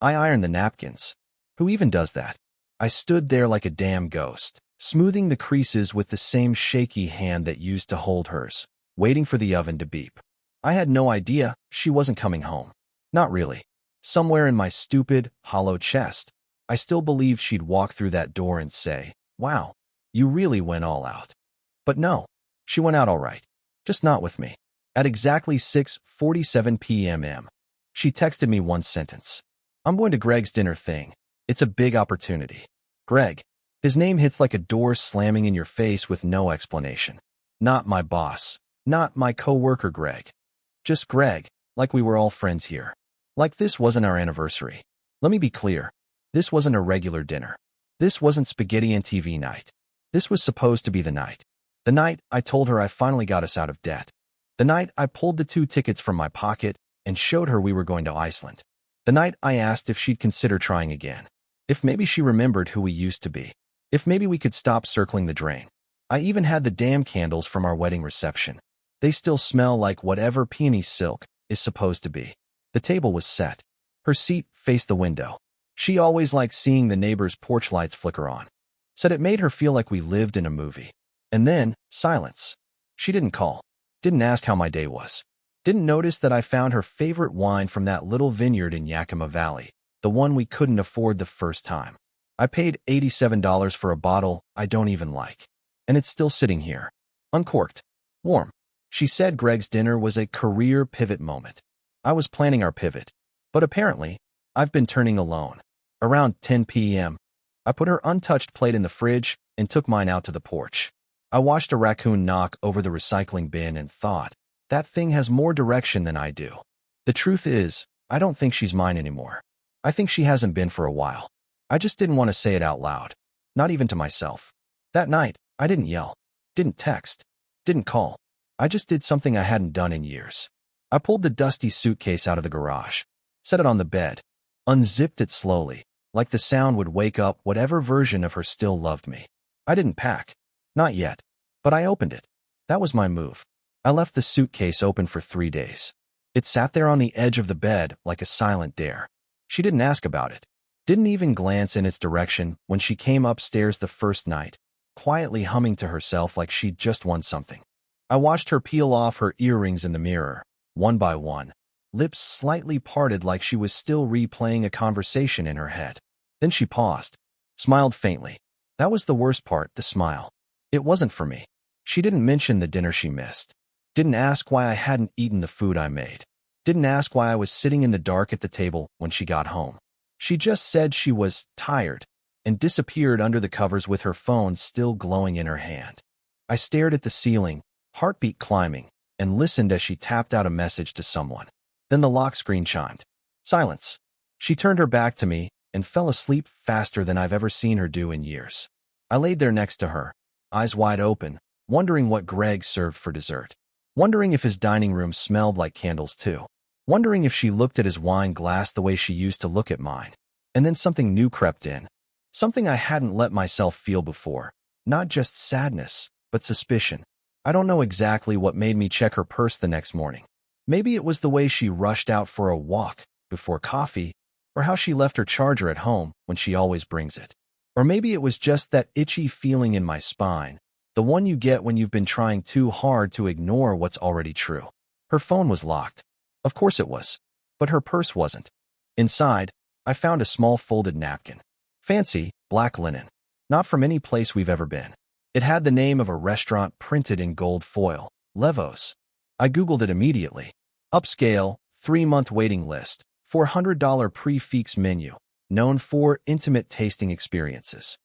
I ironed the napkins. Who even does that? I stood there like a damn ghost, smoothing the creases with the same shaky hand that used to hold hers, waiting for the oven to beep. I had no idea she wasn't coming home. Not really. Somewhere in my stupid, hollow chest, I still believed she'd walk through that door and say, "Wow, you really went all out." But no, she went out all right. Just not with me. At exactly 6:47 p.m. She texted me one sentence. "I'm going to Greg's dinner thing. It's a big opportunity." Greg. His name hits like a door slamming in your face with no explanation. Not my boss. Not my co-worker Greg. Just Greg, like we were all friends here. Like this wasn't our anniversary. Let me be clear. This wasn't a regular dinner. This wasn't spaghetti and TV night. This was supposed to be the night. The night I told her I finally got us out of debt. The night I pulled the 2 tickets from my pocket and showed her we were going to Iceland. The night I asked if she'd consider trying again. If maybe she remembered who we used to be. If maybe we could stop circling the drain. I even had the damn candles from our wedding reception. They still smell like whatever peony silk is supposed to be. The table was set. Her seat faced the window. She always liked seeing the neighbor's porch lights flicker on. Said it made her feel like we lived in a movie. And then, silence. She didn't call. Didn't ask how my day was. Didn't notice that I found her favorite wine from that little vineyard in Yakima Valley, the one we couldn't afford the first time. I paid $87 for a bottle I don't even like. And it's still sitting here. Uncorked. Warm. She said Greg's dinner was a career pivot moment. I was planning our pivot. But apparently, I've been turning alone. Around 10 p.m., I put her untouched plate in the fridge and took mine out to the porch. I watched a raccoon knock over the recycling bin and thought, that thing has more direction than I do. The truth is, I don't think she's mine anymore. I think she hasn't been for a while. I just didn't want to say it out loud. Not even to myself. That night, I didn't yell. Didn't text. Didn't call. I just did something I hadn't done in years. I pulled the dusty suitcase out of the garage. Set it on the bed. Unzipped it slowly, like the sound would wake up whatever version of her still loved me. I didn't pack. Not yet. But I opened it. That was my move. I left the suitcase open for 3 days. It sat there on the edge of the bed like a silent dare. She didn't ask about it. Didn't even glance in its direction when she came upstairs the first night, quietly humming to herself like she'd just won something. I watched her peel off her earrings in the mirror, one by one, lips slightly parted like she was still replaying a conversation in her head. Then she paused, smiled faintly. That was the worst part, the smile. It wasn't for me. She didn't mention the dinner she missed. Didn't ask why I hadn't eaten the food I made. Didn't ask why I was sitting in the dark at the table when she got home. She just said she was tired and disappeared under the covers with her phone still glowing in her hand. I stared at the ceiling, heartbeat climbing, and listened as she tapped out a message to someone. Then the lock screen chimed. Silence. She turned her back to me and fell asleep faster than I've ever seen her do in years. I laid there next to her, eyes wide open, wondering what Greg served for dessert. Wondering if his dining room smelled like candles too. Wondering if she looked at his wine glass the way she used to look at mine. And then something new crept in. Something I hadn't let myself feel before. Not just sadness, but suspicion. I don't know exactly what made me check her purse the next morning. Maybe it was the way she rushed out for a walk before coffee, or how she left her charger at home when she always brings it. Or maybe it was just that itchy feeling in my spine, the one you get when you've been trying too hard to ignore what's already true. Her phone was locked. Of course it was. But her purse wasn't. Inside, I found a small folded napkin. Fancy, black linen. Not from any place we've ever been. It had the name of a restaurant printed in gold foil, Levo's. I Googled it immediately. Upscale, 3-month waiting list, $400 prix menu, known for intimate tasting experiences.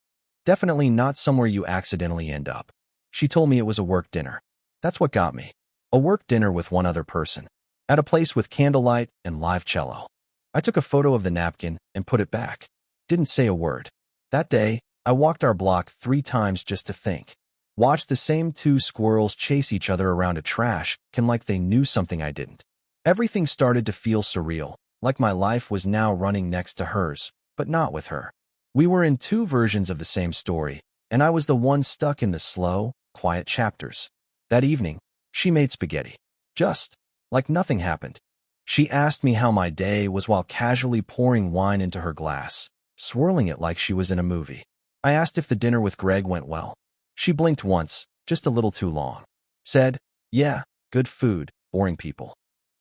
Definitely not somewhere you accidentally end up. She told me it was a work dinner. That's what got me. A work dinner with one other person. At a place with candlelight and live cello. I took a photo of the napkin and put it back. Didn't say a word. That day, I walked our block 3 times just to think. Watched the same 2 squirrels chase each other around a trash can like they knew something I didn't. Everything started to feel surreal, like my life was now running next to hers, but not with her. We were in 2 versions of the same story, and I was the one stuck in the slow, quiet chapters. That evening, she made spaghetti. Just like nothing happened. She asked me how my day was while casually pouring wine into her glass, swirling it like she was in a movie. I asked if the dinner with Greg went well. She blinked once, just a little too long. Said, "Yeah, good food, boring people."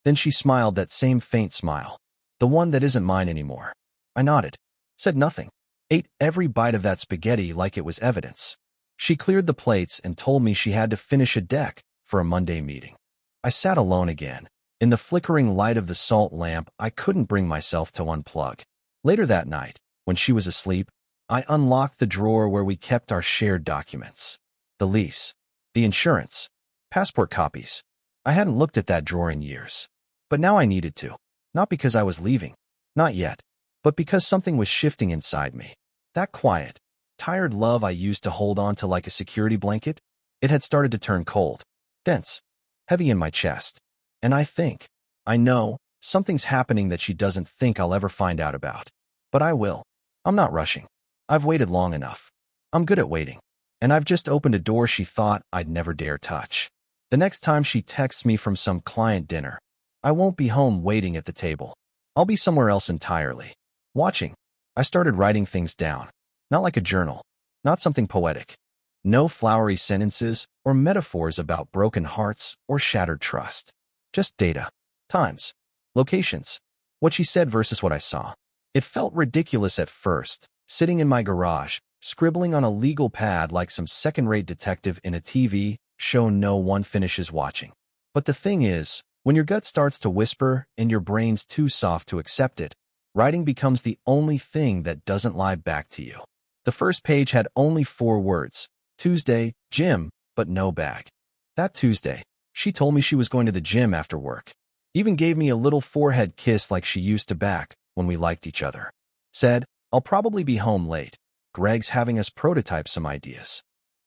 Then she smiled that same faint smile. The one that isn't mine anymore. I nodded. Said nothing. Ate every bite of that spaghetti like it was evidence. She cleared the plates and told me she had to finish a deck for a Monday meeting. I sat alone again. In the flickering light of the salt lamp, I couldn't bring myself to unplug. Later that night, when she was asleep, I unlocked the drawer where we kept our shared documents. The lease, the insurance, passport copies. I hadn't looked at that drawer in years. But now I needed to. Not because I was leaving. Not yet. But because something was shifting inside me. That quiet, tired love I used to hold on to like a security blanket, it had started to turn cold, dense, heavy in my chest. And I know, something's happening that she doesn't think I'll ever find out about. But I will. I'm not rushing. I've waited long enough. I'm good at waiting. And I've just opened a door she thought I'd never dare touch. The next time she texts me from some client dinner, I won't be home waiting at the table. I'll be somewhere else entirely. Watching. I started writing things down. Not like a journal. Not something poetic. No flowery sentences or metaphors about broken hearts or shattered trust. Just data. Times. Locations. What she said versus what I saw. It felt ridiculous at first, sitting in my garage, scribbling on a legal pad like some second-rate detective in a TV show no one finishes watching. But the thing is, when your gut starts to whisper and your brain's too soft to accept it, writing becomes the only thing that doesn't lie back to you. The first page had only 4 words. Tuesday, gym, but no bag. That Tuesday, she told me she was going to the gym after work. Even gave me a little forehead kiss like she used to back when we liked each other. Said, "I'll probably be home late. Greg's having us prototype some ideas."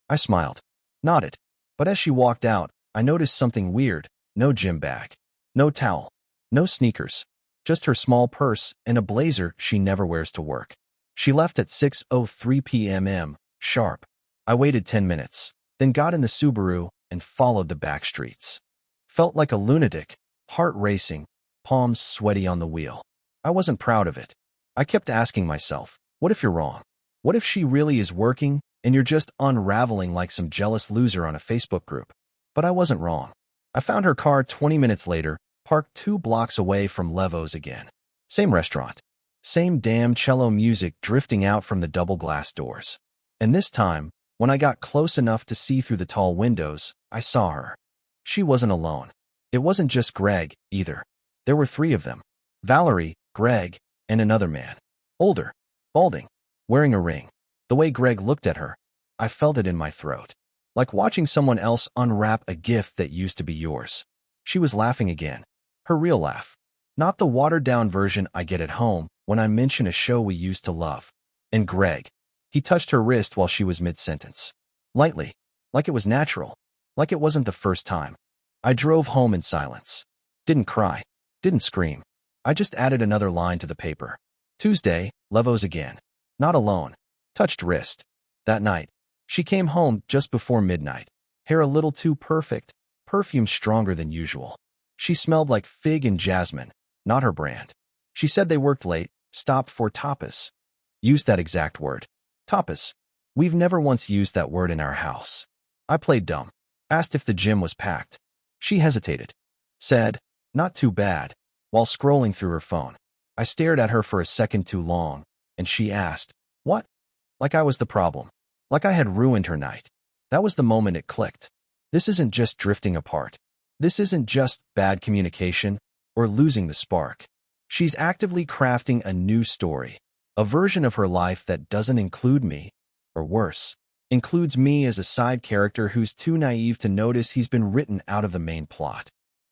I smiled. Nodded. But as she walked out, I noticed something weird. No gym bag. No towel. No sneakers. Just her small purse and a blazer she never wears to work. She left at 6:03 p.m. sharp. I waited 10 minutes, then got in the Subaru and followed the back streets. Felt like a lunatic, heart racing, palms sweaty on the wheel. I wasn't proud of it. I kept asking myself, what if you're wrong? What if she really is working and you're just unraveling like some jealous loser on a Facebook group? But I wasn't wrong. I found her car 20 minutes later, parked 2 blocks away from Levo's again. Same restaurant. Same damn cello music drifting out from the double glass doors. And this time, when I got close enough to see through the tall windows, I saw her. She wasn't alone. It wasn't just Greg, either. There were 3 of them. Valerie, Greg, and another man. Older, balding, wearing a ring. The way Greg looked at her, I felt it in my throat. Like watching someone else unwrap a gift that used to be yours. She was laughing again. Her real laugh. Not the watered-down version I get at home when I mention a show we used to love. And Greg. He touched her wrist while she was mid-sentence. Lightly. Like it was natural. Like it wasn't the first time. I drove home in silence. Didn't cry. Didn't scream. I just added another line to the paper. Tuesday, Levo's again. Not alone. Touched wrist. That night. She came home just before midnight. Hair a little too perfect. Perfume stronger than usual. She smelled like fig and jasmine. Not her brand. She said they worked late, stopped for tapas. Used that exact word. Tapas. We've never once used that word in our house. I played dumb. Asked if the gym was packed. She hesitated. Said, "Not too bad," while scrolling through her phone. I stared at her for a second too long, and she asked, "What?" Like I was the problem. Like I had ruined her night. That was the moment it clicked. This isn't just drifting apart. This isn't just bad communication or losing the spark. She's actively crafting a new story. A version of her life that doesn't include me, or worse, includes me as a side character who's too naive to notice he's been written out of the main plot.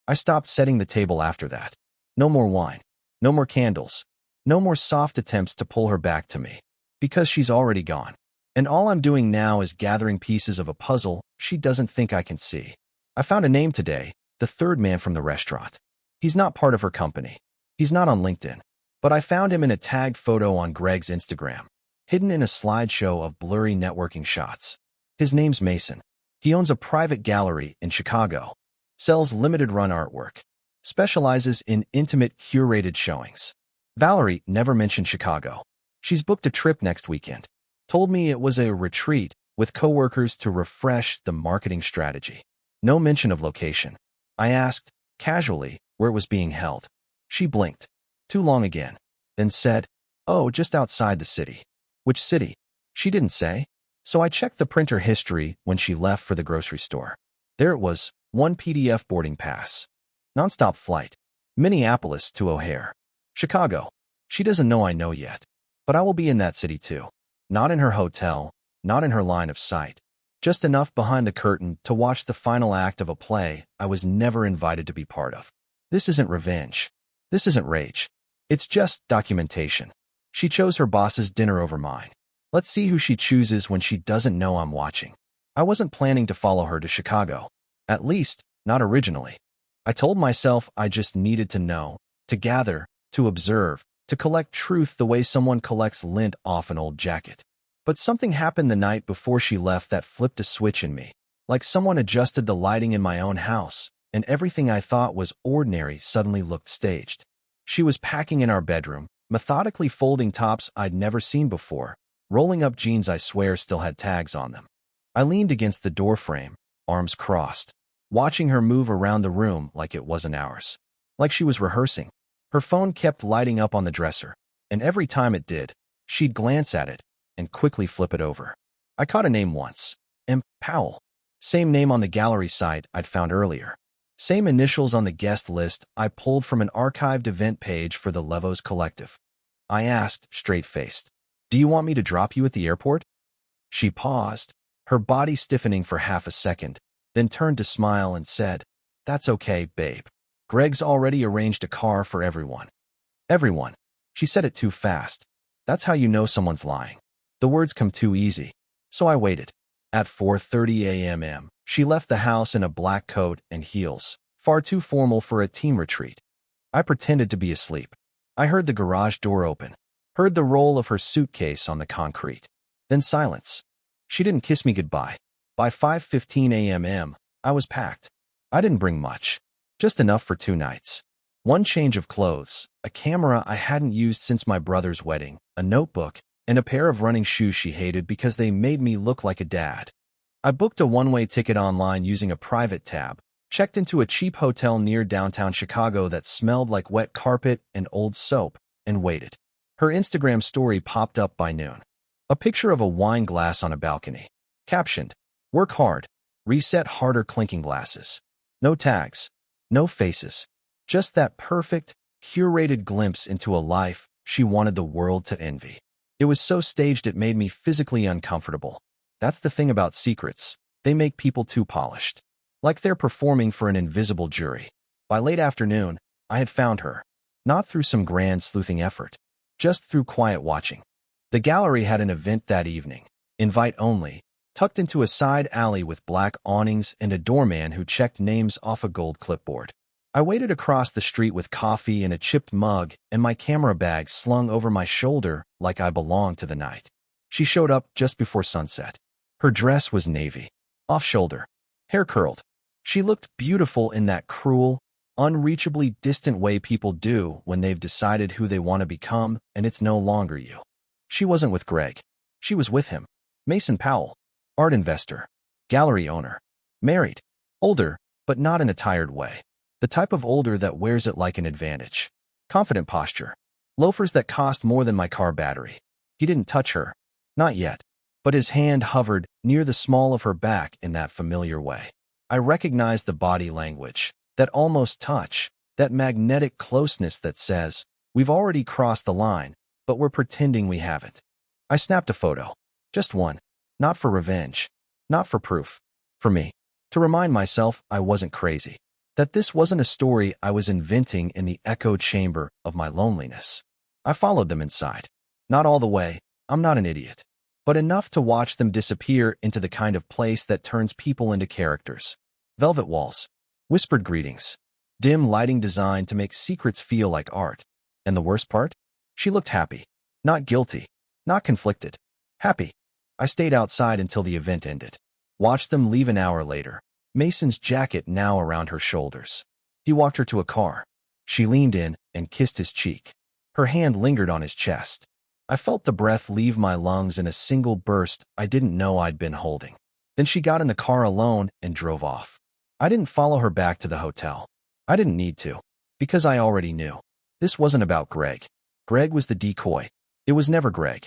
I stopped setting the table after that. No more wine. No more candles. No more soft attempts to pull her back to me. Because she's already gone. And all I'm doing now is gathering pieces of a puzzle she doesn't think I can see. I found a name today, the 3rd man from the restaurant. He's not part of her company. He's not on LinkedIn. But I found him in a tagged photo on Greg's Instagram, hidden in a slideshow of blurry networking shots. His name's Mason. He owns a private gallery in Chicago. Sells limited-run artwork. specializes in intimate, curated showings. Valerie never mentioned Chicago. She's booked a trip next weekend. Told me it was a retreat with coworkers to refresh the marketing strategy. No mention of location. I asked, casually, where it was being held. She blinked. Too long again. Then said, "Oh, just outside the city." Which city? She didn't say. So I checked the printer history when she left for the grocery store. There it was, one PDF boarding pass. Nonstop flight. Minneapolis to O'Hare. Chicago. She doesn't know I know yet. But I will be in that city too. Not in her hotel, not in her line of sight. Just enough behind the curtain to watch the final act of a play I was never invited to be part of. This isn't revenge. This isn't rage. It's just documentation. She chose her boss's dinner over mine. Let's see who she chooses when she doesn't know I'm watching. I wasn't planning to follow her to Chicago. At least, not originally. I told myself I just needed to know, to gather, to observe, to collect truth the way someone collects lint off an old jacket. But something happened the night before she left that flipped a switch in me, like someone adjusted the lighting in my own house, and everything I thought was ordinary suddenly looked staged. She was packing in our bedroom, methodically folding tops I'd never seen before, rolling up jeans I swear still had tags on them. I leaned against the doorframe, arms crossed, watching her move around the room like it wasn't ours. Like she was rehearsing. Her phone kept lighting up on the dresser, and every time it did, she'd glance at it and quickly flip it over. I caught a name once. M. Powell. Same name on the gallery site I'd found earlier. Same initials on the guest list I pulled from an archived event page for the Levos Collective. I asked, straight-faced, "Do you want me to drop you at the airport?" She paused, her body stiffening for half a second, then turned to smile and said, "That's okay, babe. Greg's already arranged a car for everyone." Everyone. She said it too fast. That's how you know someone's lying. The words come too easy. So I waited. At 4:30 a.m., she left the house in a black coat and heels, far too formal for a team retreat. I pretended to be asleep. I heard the garage door open, heard the roll of her suitcase on the concrete. Then silence. She didn't kiss me goodbye. By 5:15 a.m., I was packed. I didn't bring much. Just enough for 2 nights. One change of clothes, a camera I hadn't used since my brother's wedding, a notebook, and a pair of running shoes she hated because they made me look like a dad. I booked a one-way ticket online using a private tab, checked into a cheap hotel near downtown Chicago that smelled like wet carpet and old soap, and waited. Her Instagram story popped up by noon. A picture of a wine glass on a balcony. Captioned, "Work hard. Reset harder clinking glasses." No tags. No faces. Just that perfect, curated glimpse into a life she wanted the world to envy. It was so staged it made me physically uncomfortable. That's the thing about secrets. They make people too polished. Like they're performing for an invisible jury. By late afternoon, I had found her. Not through some grand sleuthing effort. Just through quiet watching. The gallery had an event that evening. Invite only. Tucked into a side alley with black awnings and a doorman who checked names off a gold clipboard. I waited across the street with coffee in a chipped mug and my camera bag slung over my shoulder like I belonged to the night. She showed up just before sunset. Her dress was navy, off-shoulder, hair curled. She looked beautiful in that cruel, unreachably distant way people do when they've decided who they want to become and it's no longer you. She wasn't with Greg. She was with him. Mason Powell, art investor, gallery owner, married, older, but not in a tired way. The type of older that wears it like an advantage. Confident posture. Loafers that cost more than my car battery. He didn't touch her. Not yet. But his hand hovered near the small of her back in that familiar way. I recognized the body language, that almost touch, that magnetic closeness that says, we've already crossed the line, but we're pretending we haven't. I snapped a photo. Just one. Not for revenge. Not for proof. For me. To remind myself I wasn't crazy. That this wasn't a story I was inventing in the echo chamber of my loneliness. I followed them inside. Not all the way. I'm not an idiot. But enough to watch them disappear into the kind of place that turns people into characters. Velvet walls. Whispered greetings. Dim lighting designed to make secrets feel like art. And the worst part? She looked happy. Not guilty. Not conflicted. Happy. I stayed outside until the event ended. Watched them leave an hour later. Mason's jacket now around her shoulders. He walked her to a car. She leaned in and kissed his cheek. Her hand lingered on his chest. I felt the breath leave my lungs in a single burst I didn't know I'd been holding. Then she got in the car alone and drove off. I didn't follow her back to the hotel. I didn't need to, because I already knew. This wasn't about Greg. Greg was the decoy. It was never Greg.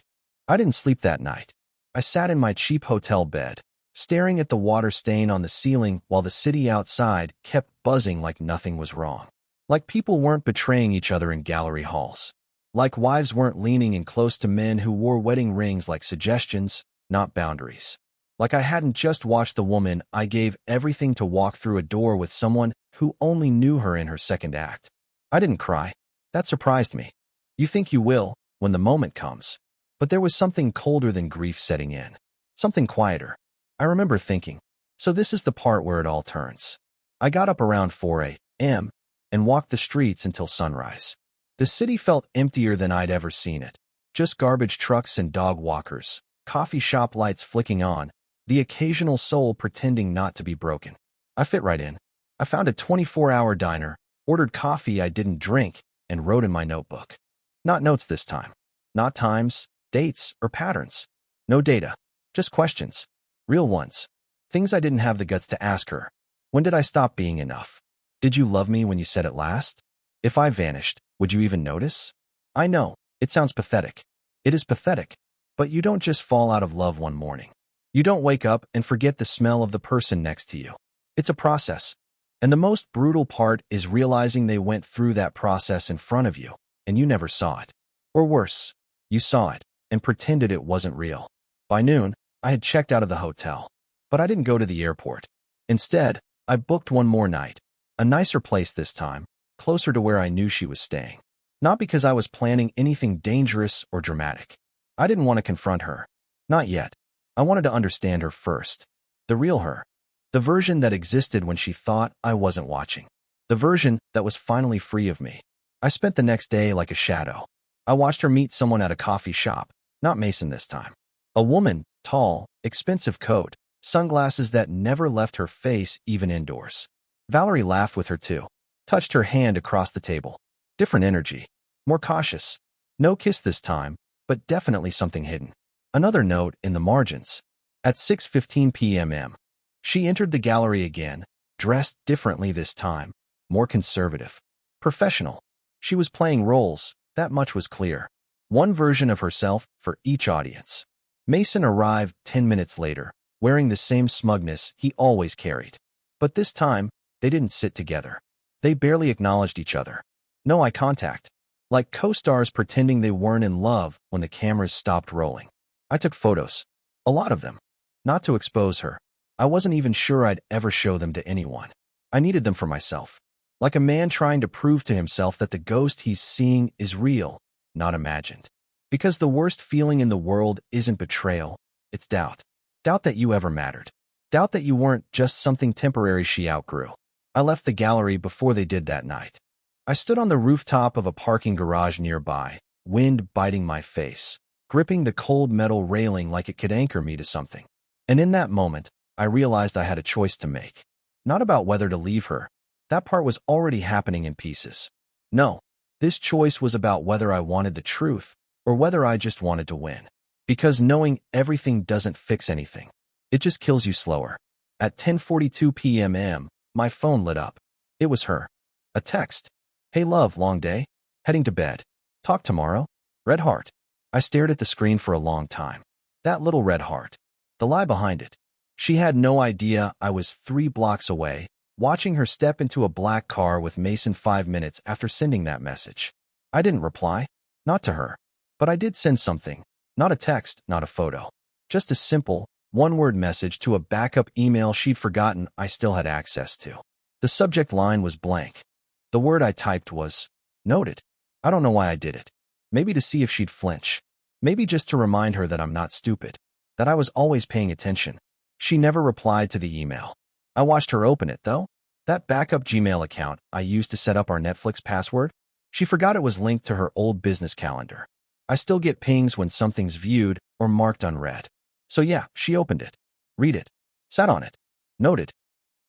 I didn't sleep that night. I sat in my cheap hotel bed, staring at the water stain on the ceiling while the city outside kept buzzing like nothing was wrong. Like people weren't betraying each other in gallery halls. Like wives weren't leaning in close to men who wore wedding rings like suggestions, not boundaries. Like I hadn't just watched the woman I gave everything to walk through a door with someone who only knew her in her second act. I didn't cry. That surprised me. You think you will, when the moment comes. But there was something colder than grief setting in. Something quieter. I remember thinking, so this is the part where it all turns. I got up around 4 a.m. and walked the streets until sunrise. The city felt emptier than I'd ever seen it. Just garbage trucks and dog walkers, coffee shop lights flicking on, the occasional soul pretending not to be broken. I fit right in. I found a 24-hour diner, ordered coffee I didn't drink, and wrote in my notebook. Not notes this time. Not times, dates, or patterns. No data. Just questions. Real ones. Things I didn't have the guts to ask her. When did I stop being enough? Did you love me when you said it last? If I vanished, would you even notice? I know, it sounds pathetic. It is pathetic. But you don't just fall out of love one morning. You don't wake up and forget the smell of the person next to you. It's a process. And the most brutal part is realizing they went through that process in front of you, and you never saw it. Or worse, you saw it and pretended it wasn't real. By noon, I had checked out of the hotel. But I didn't go to the airport. Instead, I booked one more night. A nicer place this time, closer to where I knew she was staying. Not because I was planning anything dangerous or dramatic. I didn't want to confront her. Not yet. I wanted to understand her first. The real her. The version that existed when she thought I wasn't watching. The version that was finally free of me. I spent the next day like a shadow. I watched her meet someone at a coffee shop. Not Mason this time. A woman, tall, expensive coat, sunglasses that never left her face even indoors. Valerie laughed with her too. Touched her hand across the table. Different energy. More cautious. No kiss this time, but definitely something hidden. Another note in the margins. At 6:15 p.m. She entered the gallery again, dressed differently this time, more conservative. Professional. She was playing roles, that much was clear. One version of herself for each audience. Mason arrived 10 minutes later, wearing the same smugness he always carried. But this time, they didn't sit together. They barely acknowledged each other. No eye contact. Like co-stars pretending they weren't in love when the cameras stopped rolling. I took photos. A lot of them. Not to expose her. I wasn't even sure I'd ever show them to anyone. I needed them for myself. Like a man trying to prove to himself that the ghost he's seeing is real, not imagined. Because the worst feeling in the world isn't betrayal, it's doubt. Doubt that you ever mattered. Doubt that you weren't just something temporary she outgrew. I left the gallery before they did that night. I stood on the rooftop of a parking garage nearby, wind biting my face, gripping the cold metal railing like it could anchor me to something. And in that moment, I realized I had a choice to make. Not about whether to leave her. That part was already happening in pieces. No, this choice was about whether I wanted the truth or whether I just wanted to win. Because knowing everything doesn't fix anything. It just kills you slower. At 10:42 p.m, my phone lit up. It was her. A text. Hey love, long day? Heading to bed. Talk tomorrow? Red heart. I stared at the screen for a long time. That little red heart. The lie behind it. She had no idea I was 3 blocks away, watching her step into a black car with Mason 5 minutes after sending that message. I didn't reply. Not to her. But I did send something. Not a text, not a photo. Just a simple, one-word message to a backup email she'd forgotten I still had access to. The subject line was blank. The word I typed was, noted. I don't know why I did it. Maybe to see if she'd flinch. Maybe just to remind her that I'm not stupid. That I was always paying attention. She never replied to the email. I watched her open it, though. That backup Gmail account I used to set up our Netflix password, she forgot it was linked to her old business calendar. I still get pings when something's viewed or marked unread. So yeah, she opened it. Read it. Sat on it. Noted.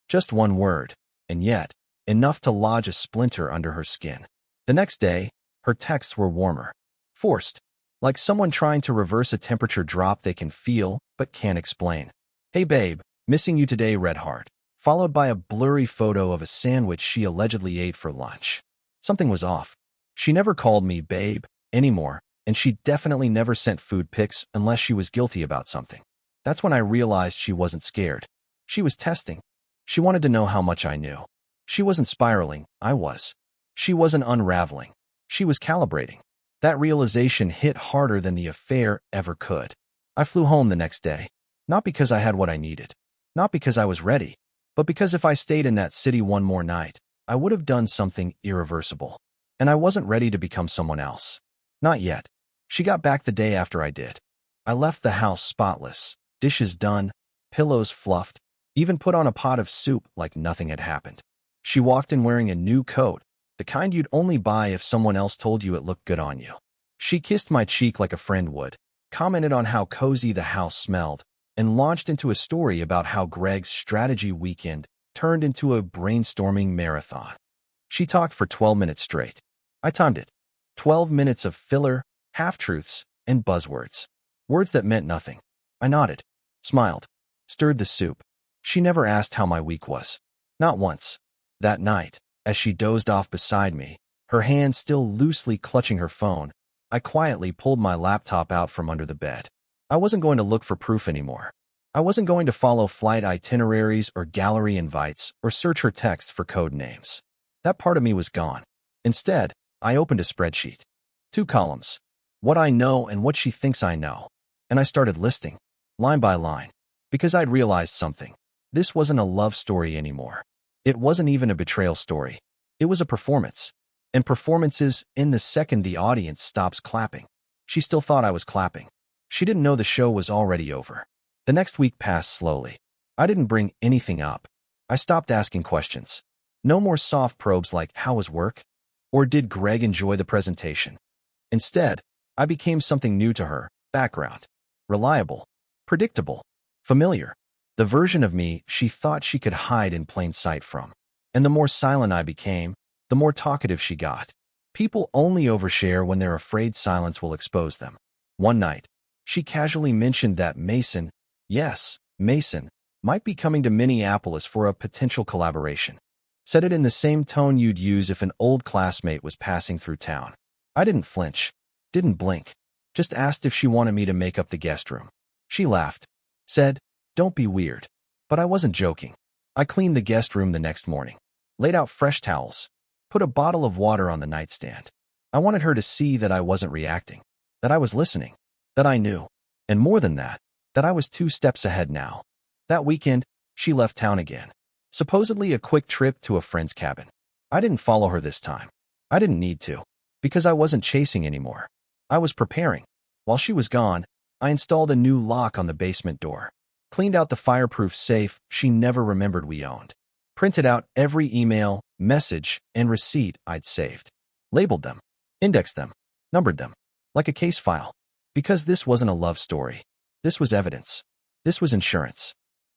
Just one word. And yet, enough to lodge a splinter under her skin. The next day, her texts were warmer. Forced. Like someone trying to reverse a temperature drop they can feel but can't explain. Hey babe, missing you today, red heart. Followed by a blurry photo of a sandwich she allegedly ate for lunch. Something was off. She never called me babe anymore, and she definitely never sent food pics unless she was guilty about something. That's when I realized she wasn't scared. She was testing. She wanted to know how much I knew. She wasn't spiraling, I was. She wasn't unraveling. She was calibrating. That realization hit harder than the affair ever could. I flew home the next day. Not because I had what I needed. Not because I was ready. But because if I stayed in that city one more night, I would have done something irreversible. And I wasn't ready to become someone else. Not yet. She got back the day after I did. I left the house spotless, dishes done, pillows fluffed, even put on a pot of soup like nothing had happened. She walked in wearing a new coat, the kind you'd only buy if someone else told you it looked good on you. She kissed my cheek like a friend would, commented on how cozy the house smelled, and launched into a story about how Greg's strategy weekend turned into a brainstorming marathon. She talked for 12 minutes straight. I timed it. 12 minutes of filler, half-truths, and buzzwords. Words that meant nothing. I nodded, smiled, stirred the soup. She never asked how my week was. Not once. That night, as she dozed off beside me, her hand still loosely clutching her phone, I quietly pulled my laptop out from under the bed. I wasn't going to look for proof anymore. I wasn't going to follow flight itineraries or gallery invites or search her texts for code names. That part of me was gone. Instead, I opened a spreadsheet. 2 columns. What I know and what she thinks I know. And I started listing, line by line, because I'd realized something. This wasn't a love story anymore. It wasn't even a betrayal story. It was a performance. And performances end the second the audience stops clapping. She still thought I was clapping. She didn't know the show was already over. The next week passed slowly. I didn't bring anything up. I stopped asking questions. No more soft probes like, how was work? Or did Greg enjoy the presentation? Instead, I became something new to her, background. Reliable. Predictable. Familiar. The version of me she thought she could hide in plain sight from. And the more silent I became, the more talkative she got. People only overshare when they're afraid silence will expose them. One night, she casually mentioned that Mason, yes, Mason, might be coming to Minneapolis for a potential collaboration. Said it in the same tone you'd use if an old classmate was passing through town. I didn't flinch, didn't blink, just asked if she wanted me to make up the guest room. She laughed, said, don't be weird. But I wasn't joking. I cleaned the guest room the next morning, laid out fresh towels, put a bottle of water on the nightstand. I wanted her to see that I wasn't reacting, that I was listening, that I knew, and more than that I was 2 steps ahead now. That weekend, she left town again. Supposedly a quick trip to a friend's cabin. I didn't follow her this time. I didn't need to, because I wasn't chasing anymore. I was preparing. While she was gone, I installed a new lock on the basement door, cleaned out the fireproof safe she never remembered we owned, printed out every email, message, and receipt I'd saved, labeled them, indexed them, numbered them, like a case file. Because this wasn't a love story. This was evidence. This was insurance.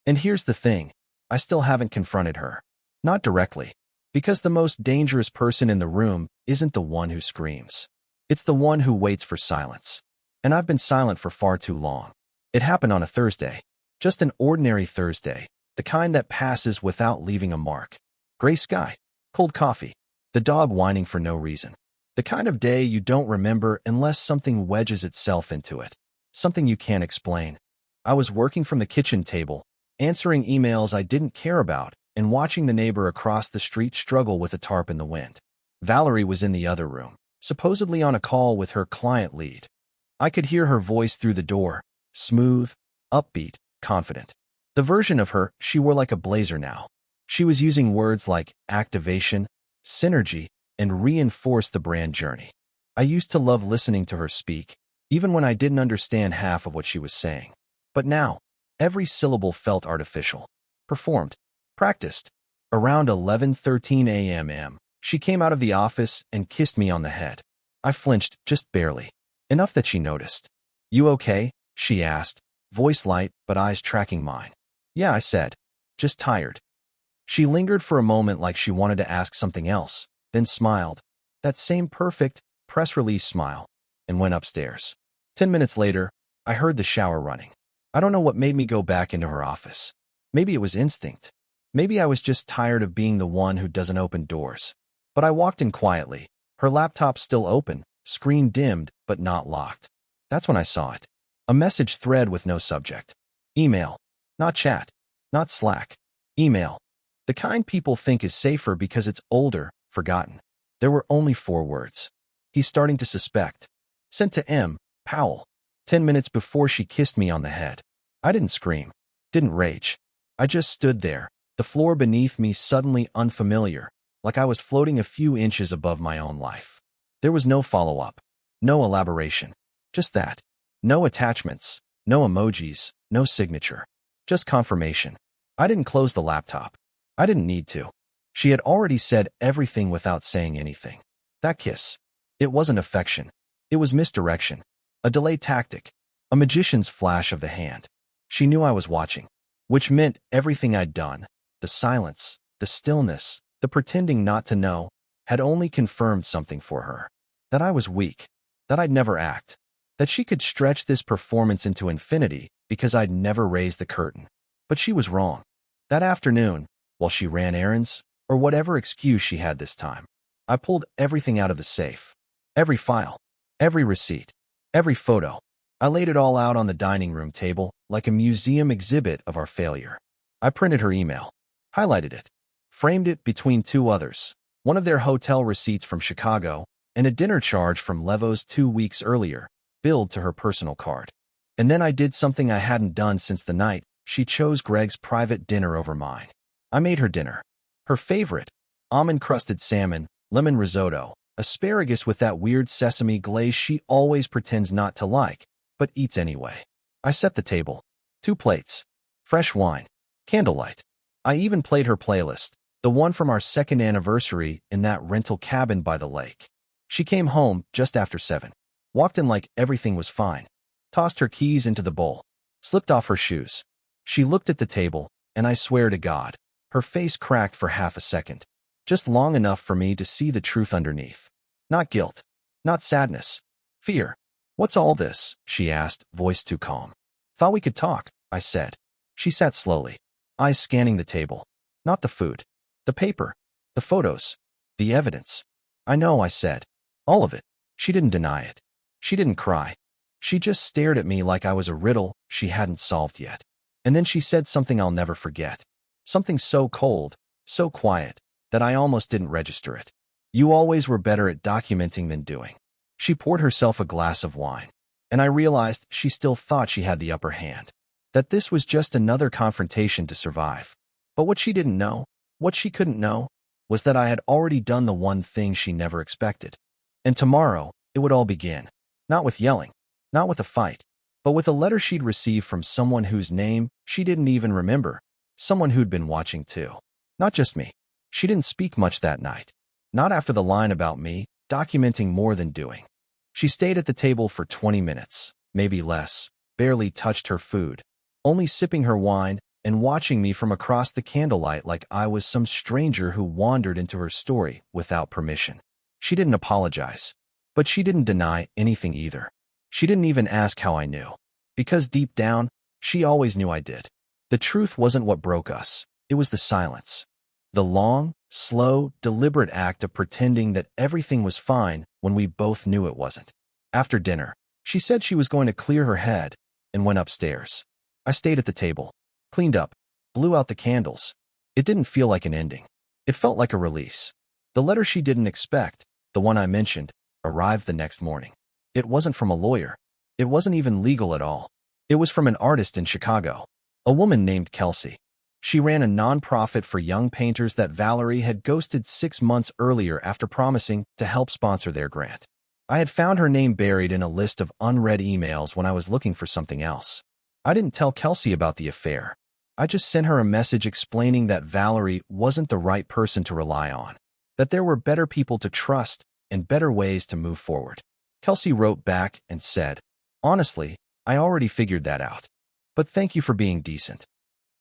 And here's the thing. I still haven't confronted her. Not directly. Because the most dangerous person in the room isn't the one who screams. It's the one who waits for silence. And I've been silent for far too long. It happened on a Thursday. Just an ordinary Thursday. The kind that passes without leaving a mark. Gray sky. Cold coffee. The dog whining for no reason. The kind of day you don't remember unless something wedges itself into it. Something you can't explain. I was working from the kitchen table, answering emails I didn't care about, and watching the neighbor across the street struggle with a tarp in the wind. Valerie was in the other room, supposedly on a call with her client lead. I could hear her voice through the door, smooth, upbeat, confident. The version of her she wore like a blazer now. She was using words like activation, synergy, and reinforce the brand journey. I used to love listening to her speak, even when I didn't understand half of what she was saying. But now, every syllable felt artificial. Performed. Practiced. Around 11:13 a.m., she came out of the office and kissed me on the head. I flinched, just barely. Enough that she noticed. You okay? She asked, voice light but eyes tracking mine. Yeah, I said. Just tired. She lingered for a moment like she wanted to ask something else, then smiled, that same perfect, press release smile, and went upstairs. 10 minutes later, I heard the shower running. I don't know what made me go back into her office. Maybe it was instinct. Maybe I was just tired of being the one who doesn't open doors. But I walked in quietly, her laptop still open, screen dimmed, but not locked. That's when I saw it. A message thread with no subject. Email. Not chat. Not Slack. Email. The kind people think is safer because it's older, forgotten. There were only 4 words. He's starting to suspect. Sent to M. Powell. 10 minutes before she kissed me on the head. I didn't scream. Didn't rage. I just stood there, the floor beneath me suddenly unfamiliar, like I was floating a few inches above my own life. There was no follow-up. No elaboration. Just that. No attachments. No emojis. No signature. Just confirmation. I didn't close the laptop. I didn't need to. She had already said everything without saying anything. That kiss. It wasn't affection. It was misdirection. A delay tactic. A magician's flash of the hand. She knew I was watching, which meant everything I'd done, the silence, the stillness, the pretending not to know, had only confirmed something for her. That I was weak. That I'd never act. That she could stretch this performance into infinity because I'd never raised the curtain. But she was wrong. That afternoon, while she ran errands, or whatever excuse she had this time, I pulled everything out of the safe. Every file. Every receipt. Every photo. I laid it all out on the dining room table like a museum exhibit of our failure. I printed her email. Highlighted it. Framed it between 2 others. One of their hotel receipts from Chicago and a dinner charge from Levo's 2 weeks earlier, billed to her personal card. And then I did something I hadn't done since the night she chose Greg's private dinner over mine. I made her dinner. Her favorite. Almond-crusted salmon, lemon risotto, asparagus with that weird sesame glaze she always pretends not to like, but eats anyway. I set the table. 2 plates. Fresh wine. Candlelight. I even played her playlist, the one from our 2nd anniversary in that rental cabin by the lake. She came home just after 7. Walked in like everything was fine. Tossed her keys into the bowl. Slipped off her shoes. She looked at the table, and I swear to God, her face cracked for half a second. Just long enough for me to see the truth underneath. Not guilt. Not sadness. Fear. What's all this? She asked, voice too calm. Thought we could talk, I said. She sat slowly, eyes scanning the table. Not the food. The paper. The photos. The evidence. I know, I said. All of it. She didn't deny it. She didn't cry. She just stared at me like I was a riddle she hadn't solved yet. And then she said something I'll never forget. Something so cold, so quiet, that I almost didn't register it. You always were better at documenting than doing. She poured herself a glass of wine, and I realized she still thought she had the upper hand. That this was just another confrontation to survive. But what she didn't know, what she couldn't know, was that I had already done the one thing she never expected. And tomorrow, it would all begin. Not with yelling, not with a fight, but with a letter she'd received from someone whose name she didn't even remember, someone who'd been watching too. Not just me. She didn't speak much that night. Not after the line about me, documenting more than doing. She stayed at the table for 20 minutes, maybe less, barely touched her food, only sipping her wine and watching me from across the candlelight like I was some stranger who wandered into her story without permission. She didn't apologize, but she didn't deny anything either. She didn't even ask how I knew, because deep down, she always knew I did. The truth wasn't what broke us. It was the silence. The long, slow, deliberate act of pretending that everything was fine when we both knew it wasn't. After dinner, she said she was going to clear her head and went upstairs. I stayed at the table, cleaned up, blew out the candles. It didn't feel like an ending. It felt like a release. The letter she didn't expect, the one I mentioned, arrived the next morning. It wasn't from a lawyer. It wasn't even legal at all. It was from an artist in Chicago, a woman named Kelsey. She ran a nonprofit for young painters that Valerie had ghosted 6 months earlier after promising to help sponsor their grant. I had found her name buried in a list of unread emails when I was looking for something else. I didn't tell Kelsey about the affair. I just sent her a message explaining that Valerie wasn't the right person to rely on, that there were better people to trust and better ways to move forward. Kelsey wrote back and said, "Honestly, I already figured that out. But thank you for being decent."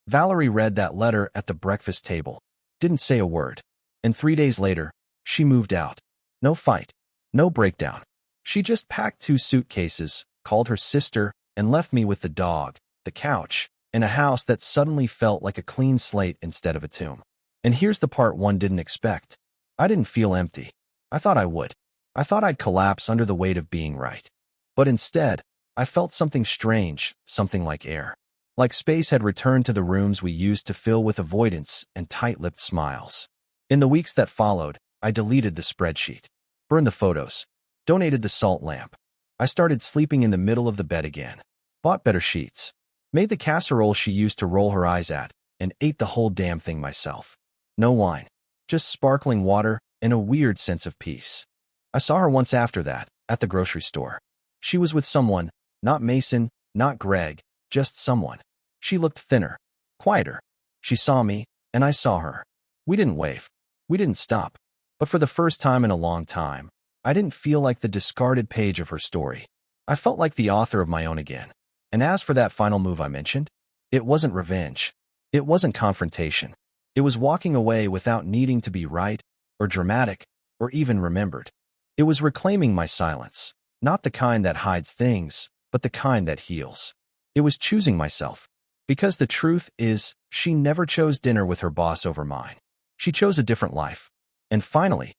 Valerie read that letter at the breakfast table, Didn't say a word. And 3 days later, she moved out. No fight. No breakdown. She just packed 2 suitcases, called her sister, and left me with the dog, the couch, and a house that suddenly felt like a clean slate instead of a tomb. And here's the part one didn't expect. I didn't feel empty. I thought I would. I thought I'd collapse under the weight of being right. But instead, I felt something strange, something like air. Like space had returned to the rooms we used to fill with avoidance and tight-lipped smiles. In the weeks that followed, I deleted the spreadsheet, burned the photos, donated the salt lamp. I started sleeping in the middle of the bed again, bought better sheets, made the casserole she used to roll her eyes at, and ate the whole damn thing myself. No wine, just sparkling water and a weird sense of peace. I saw her once after that, at the grocery store. She was with someone, not Mason, not Greg, just someone. She looked thinner, quieter. She saw me, and I saw her. We didn't wave. We didn't stop. But for the first time in a long time, I didn't feel like the discarded page of her story. I felt like the author of my own again. And as for that final move I mentioned, it wasn't revenge. It wasn't confrontation. It was walking away without needing to be right, or dramatic, or even remembered. It was reclaiming my silence, not the kind that hides things, but the kind that heals. It was choosing myself. Because the truth is, she never chose dinner with her boss over mine. She chose a different life. And finally,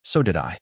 so did I.